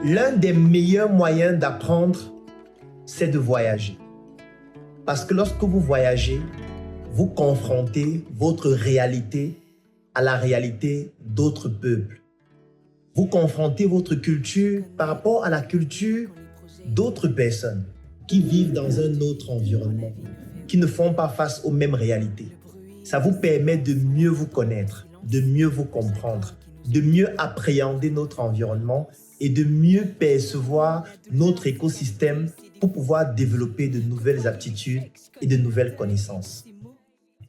L'un des meilleurs moyens d'apprendre, c'est de voyager. Parce que lorsque vous voyagez, vous confrontez votre réalité à la réalité d'autres peuples. Vous confrontez votre culture par rapport à la culture d'autres personnes qui vivent dans un autre environnement, qui ne font pas face aux mêmes réalités. Ça vous permet de mieux vous connaître, de mieux vous comprendre, de mieux appréhender notre environnement et de mieux percevoir notre écosystème pour pouvoir développer de nouvelles aptitudes et de nouvelles connaissances.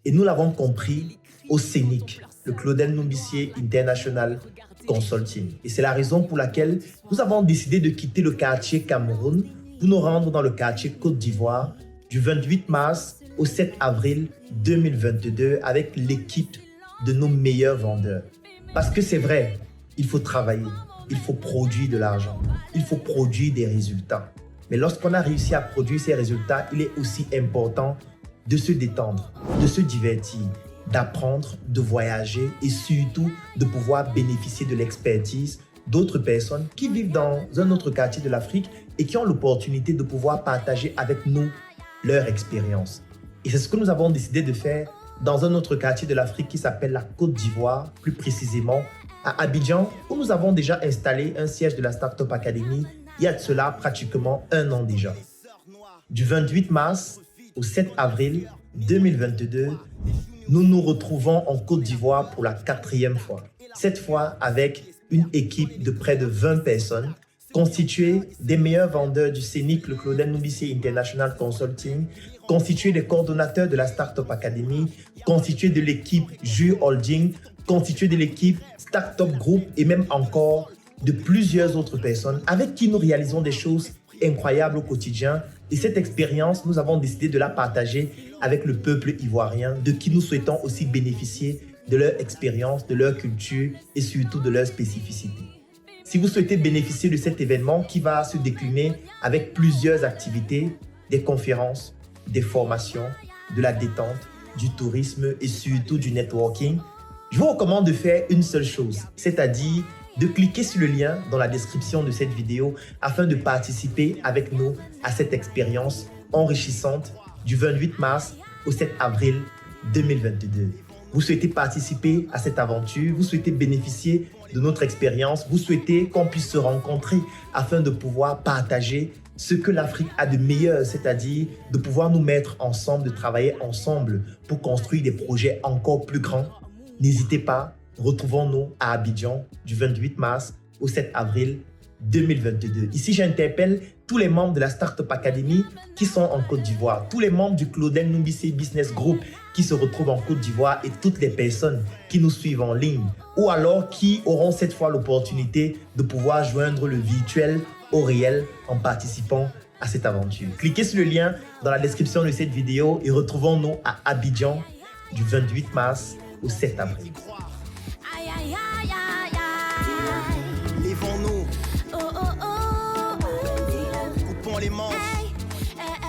Et nous l'avons compris au CENIC, le Claudel Numbissier International Consulting. Et c'est la raison pour laquelle nous avons décidé de quitter le quartier Cameroun pour nous rendre dans le quartier Côte d'Ivoire du 28 mars au 7 avril 2022 avec l'équipe de nos meilleurs vendeurs. Parce que c'est vrai, il faut travailler, il faut produire de l'argent, il faut produire des résultats. Mais lorsqu'on a réussi à produire ces résultats, il est aussi important de se détendre, de se divertir, d'apprendre, de voyager et surtout de pouvoir bénéficier de l'expertise d'autres personnes qui vivent dans un autre quartier de l'Afrique et qui ont l'opportunité de pouvoir partager avec nous leur expérience. Et c'est ce que nous avons décidé de faire dans un autre quartier de l'Afrique qui s'appelle la Côte d'Ivoire, plus précisément à Abidjan, où nous avons déjà installé un siège de la Startup Academy il y a de cela pratiquement 1 an déjà. Du 28 mars au 7 avril 2022, nous nous retrouvons en Côte d'Ivoire pour la 4e fois. Cette fois avec une équipe de près de 20 personnes constituée des meilleurs vendeurs du CENIC, le Claudel Numbissier International Consulting, constituée des coordonnateurs de la Startup Academy, constituée de l'équipe Jus Holding, constituée de l'équipe Startup Group et même encore de plusieurs autres personnes avec qui nous réalisons des choses incroyables au quotidien. Et cette expérience, nous avons décidé de la partager avec le peuple ivoirien, de qui nous souhaitons aussi bénéficier de leur expérience, de leur culture et surtout de leur spécificité. Si vous souhaitez bénéficier de cet événement qui va se décliner avec plusieurs activités, des conférences, des formations, de la détente, du tourisme et surtout du networking, je vous recommande de faire une seule chose, c'est-à-dire de cliquer sur le lien dans la description de cette vidéo afin de participer avec nous à cette expérience enrichissante du 28 mars au 7 avril 2022. Vous souhaitez participer à cette aventure, vous souhaitez bénéficier de notre expérience, vous souhaitez qu'on puisse se rencontrer afin de pouvoir partager ce que l'Afrique a de meilleur, c'est-à-dire de pouvoir nous mettre ensemble, de travailler ensemble pour construire des projets encore plus grands. N'hésitez pas, retrouvons-nous à Abidjan du 28 mars au 7 avril 2022. Ici, j'interpelle tous les membres de la Startup Academy qui sont en Côte d'Ivoire, tous les membres du Claudel Numbissier Business Group qui se retrouvent en Côte d'Ivoire et toutes les personnes qui nous suivent en ligne ou alors qui auront cette fois l'opportunité de pouvoir joindre le virtuel au réel en participant à cette aventure. Cliquez sur le lien dans la description de cette vidéo et retrouvons-nous à Abidjan du 28 mars au 7 avril.